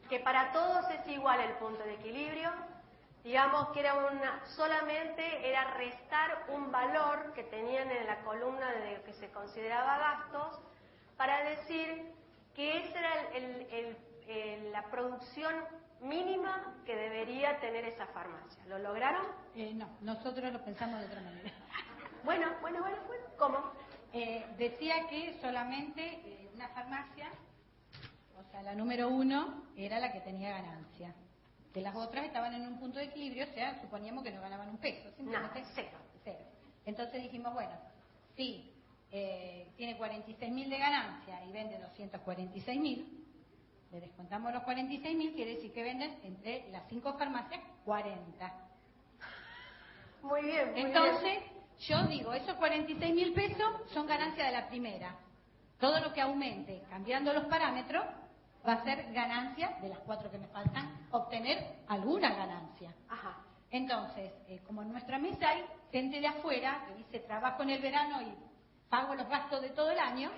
que para todos es igual el punto de equilibrio. Digamos que era solamente era restar un valor que tenían en la columna de lo que se consideraba gastos para decir que esa era la producción mínima que debería tener esa farmacia. ¿Lo lograron? No, nosotros lo pensamos de otra manera. Bueno, ¿cómo? Decía que solamente una farmacia, o sea, la número 1 era la que tenía ganancia. Que las otras estaban en un punto de equilibrio, o sea, suponíamos que no ganaban un peso. Nada, cero. Entonces dijimos, bueno, si tiene 46.000 de ganancia y vende 246.000, le descontamos los 46.000, quiere decir que venden entre las 5 farmacias 40. Muy bien. Entonces, yo digo, esos 46.000 pesos son ganancia de la primera. Todo lo que aumente, cambiando los parámetros, va a ser ganancia de las 4 que me faltan, obtener alguna ganancia. Ajá. Entonces, como en nuestra mesa hay gente de afuera que dice trabajo en el verano y pago los gastos de todo el año,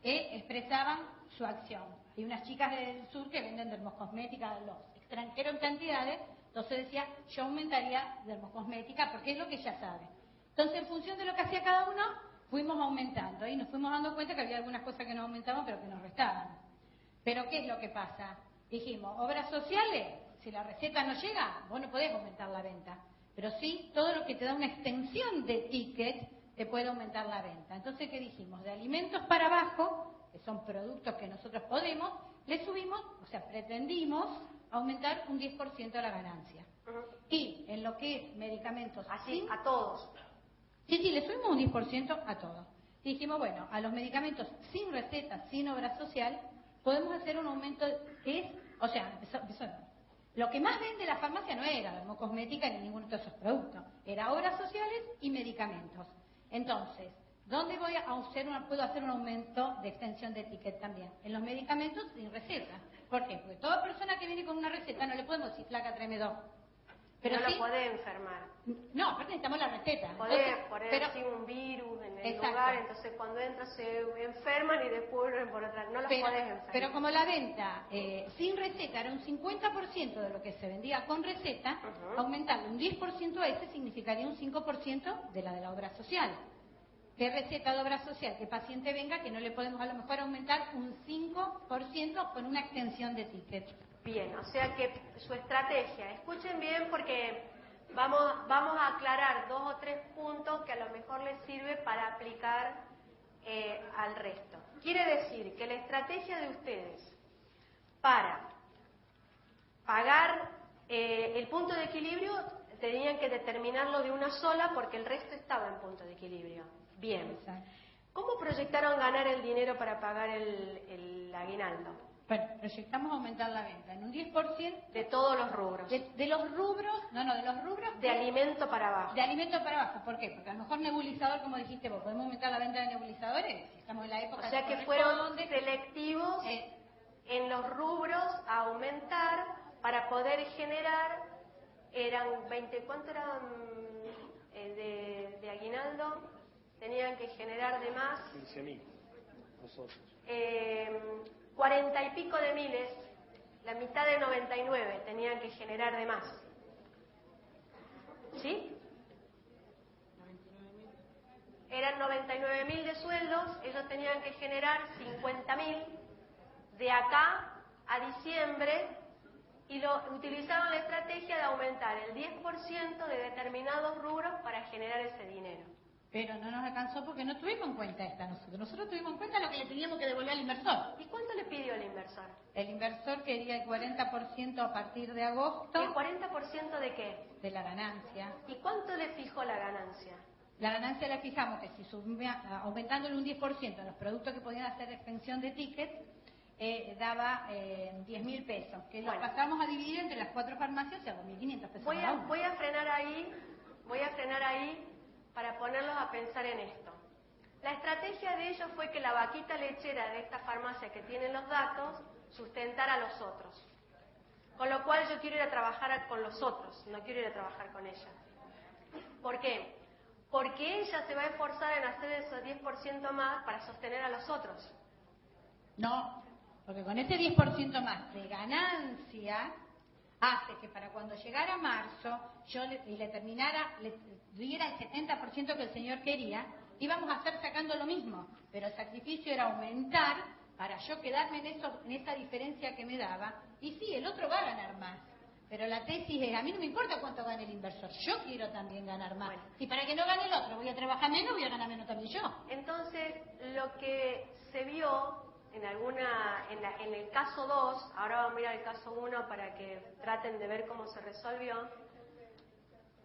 expresaban su acción. Hay unas chicas del sur que venden dermocosmética a los extranjeros en cantidades, entonces decía, yo aumentaría dermocosmética porque es lo que ella sabe. Entonces, en función de lo que hacía cada uno, fuimos aumentando y nos fuimos dando cuenta que había algunas cosas que no aumentaban pero que nos restaban. Pero ¿qué es lo que pasa? Dijimos, obras sociales, si la receta no llega, vos no podés aumentar la venta. Pero sí, todo lo que te da una extensión de ticket te puede aumentar la venta. Entonces, ¿qué dijimos? De alimentos para abajo, que son productos que nosotros podemos, le subimos, o sea, pretendimos aumentar un 10% de la ganancia. Y en lo que es medicamentos... Así, a todos. Sí, le subimos un 10% a todos. Y dijimos, bueno, a los medicamentos sin receta, sin obra social, podemos hacer un aumento que es, o sea, lo que más vende la farmacia no era dermocosmética ni ninguno de esos productos, era obras sociales y medicamentos. Entonces, ¿dónde puedo hacer un aumento de extensión de ticket también? En los medicamentos sin receta. ¿Por qué? Porque toda persona que viene con una receta no le podemos decir, flaca, tráeme 2. Pero no sí, la podés enfermar. No, aparte necesitamos la receta. Podés poner así un virus en el lugar, entonces cuando entras se enferman y después vuelven por otra. No los podés enfermar. Pero como la venta sin receta era un 50% de lo que se vendía con receta, aumentarle un 10% a ese significaría un 5% de la obra social. ¿Qué receta de obra social? Que paciente venga que no le podemos a lo mejor aumentar un 5% con una extensión de ticket. Bien, o sea que su estrategia, escuchen bien porque vamos a aclarar 2 o 3 puntos que a lo mejor les sirve para aplicar al resto. Quiere decir que la estrategia de ustedes para pagar el punto de equilibrio tenían que determinarlo de una sola porque el resto estaba en punto de equilibrio. Bien. ¿Cómo proyectaron ganar el dinero para pagar el aguinaldo? Bueno, proyectamos aumentar la venta en un 10%. De todos los rubros. De los rubros, de los rubros. De alimento para abajo. De alimento para abajo, ¿por qué? Porque a lo mejor nebulizador, como dijiste vos, podemos aumentar la venta de nebulizadores. Estamos en la época. O sea que fueron selectivos en los rubros a aumentar para poder generar, eran 20, ¿cuánto eran de aguinaldo? Tenían que generar de más. 15.000, nosotros. 40 y pico de miles, la mitad de 99 tenían que generar de más. ¿Sí? Eran 99.000 de sueldos, ellos tenían que generar 50.000 de acá a diciembre y utilizaron la estrategia de aumentar el 10% de determinados rubros para generar ese dinero. Pero no nos alcanzó porque no tuvimos en cuenta esta nosotros. Nosotros tuvimos en cuenta lo que le teníamos que devolver al inversor. ¿Y cuánto le pidió el inversor? El inversor quería el 40% a partir de agosto. ¿El 40% de qué? De la ganancia. ¿Y cuánto le fijó la ganancia? La ganancia la fijamos que si aumentándole un 10% en los productos que podían hacer extensión de tickets, daba 10.000 pesos. Que los pasamos a dividir entre las 4 farmacias, o sea, 2.500 pesos. Voy a frenar ahí para ponerlos a pensar en esto. La estrategia de ellos fue que la vaquita lechera de esta farmacia que tiene los datos sustentara a los otros. Con lo cual yo quiero ir a trabajar con los otros, no quiero ir a trabajar con ella. ¿Por qué? Porque ella se va a esforzar en hacer esos 10% más para sostener a los otros. No, Porque con ese 10% más de ganancia, hace que para cuando llegara marzo, le diera el 70% que el señor quería, íbamos a estar sacando lo mismo. Pero el sacrificio era aumentar para yo quedarme en esa diferencia que me daba. Y sí, el otro va a ganar más. Pero la tesis es, a mí no me importa cuánto gane el inversor, yo quiero también ganar más. Bueno. Y para que no gane el otro, voy a trabajar menos, voy a ganar menos también yo. Entonces, lo que se vio en el caso 2, ahora vamos a ir al caso 1 para que traten de ver cómo se resolvió.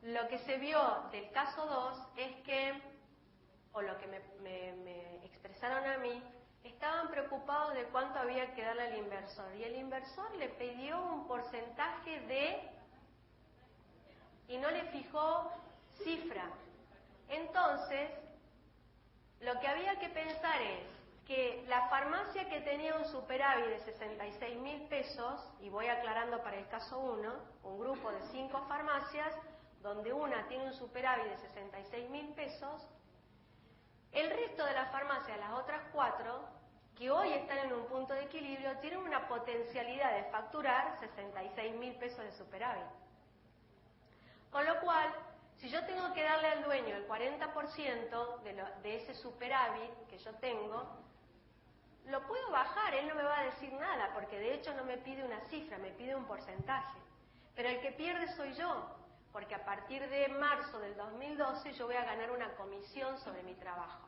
Lo que se vio del caso 2 es que, o lo que me expresaron a mí, estaban preocupados de cuánto había que darle al inversor. Y el inversor le pidió un porcentaje y no le fijó cifra. Entonces, lo que había que pensar es que la farmacia que tenía un superávit de 66.000 pesos, y voy aclarando para el caso 1, un grupo de 5 farmacias, donde una tiene un superávit de 66.000 pesos, el resto de las farmacias, las otras 4, que hoy están en un punto de equilibrio, tienen una potencialidad de facturar 66.000 pesos de superávit. Con lo cual, si yo tengo que darle al dueño el 40% de ese superávit que yo tengo, lo puedo bajar, él no me va a decir nada, porque de hecho no me pide una cifra, me pide un porcentaje. Pero el que pierde soy yo, porque a partir de marzo del 2012 yo voy a ganar una comisión sobre mi trabajo.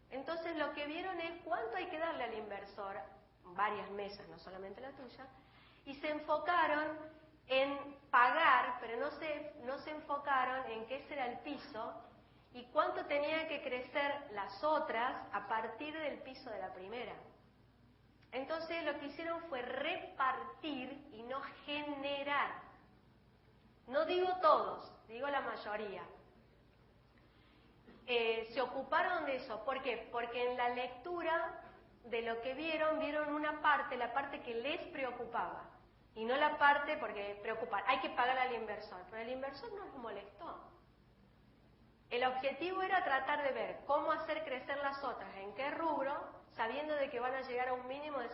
Entonces lo que vieron es cuánto hay que darle al inversor, varias mesas, no solamente la tuya, y se enfocaron en pagar, pero no se enfocaron en que ese era el piso y cuánto tenían que crecer las otras a partir del piso de la primera. Entonces lo que hicieron fue repartir y no generar. No digo todos, digo la mayoría. Se ocuparon de eso. ¿Por qué? Porque en la lectura de lo que vieron una parte, la parte que les preocupaba. Y no la parte, porque preocupar, hay que pagar al inversor. Pero el inversor no les molestó. El objetivo era tratar de ver cómo hacer crecer las otras, en qué rubro, sabiendo de que van a llegar a un mínimo de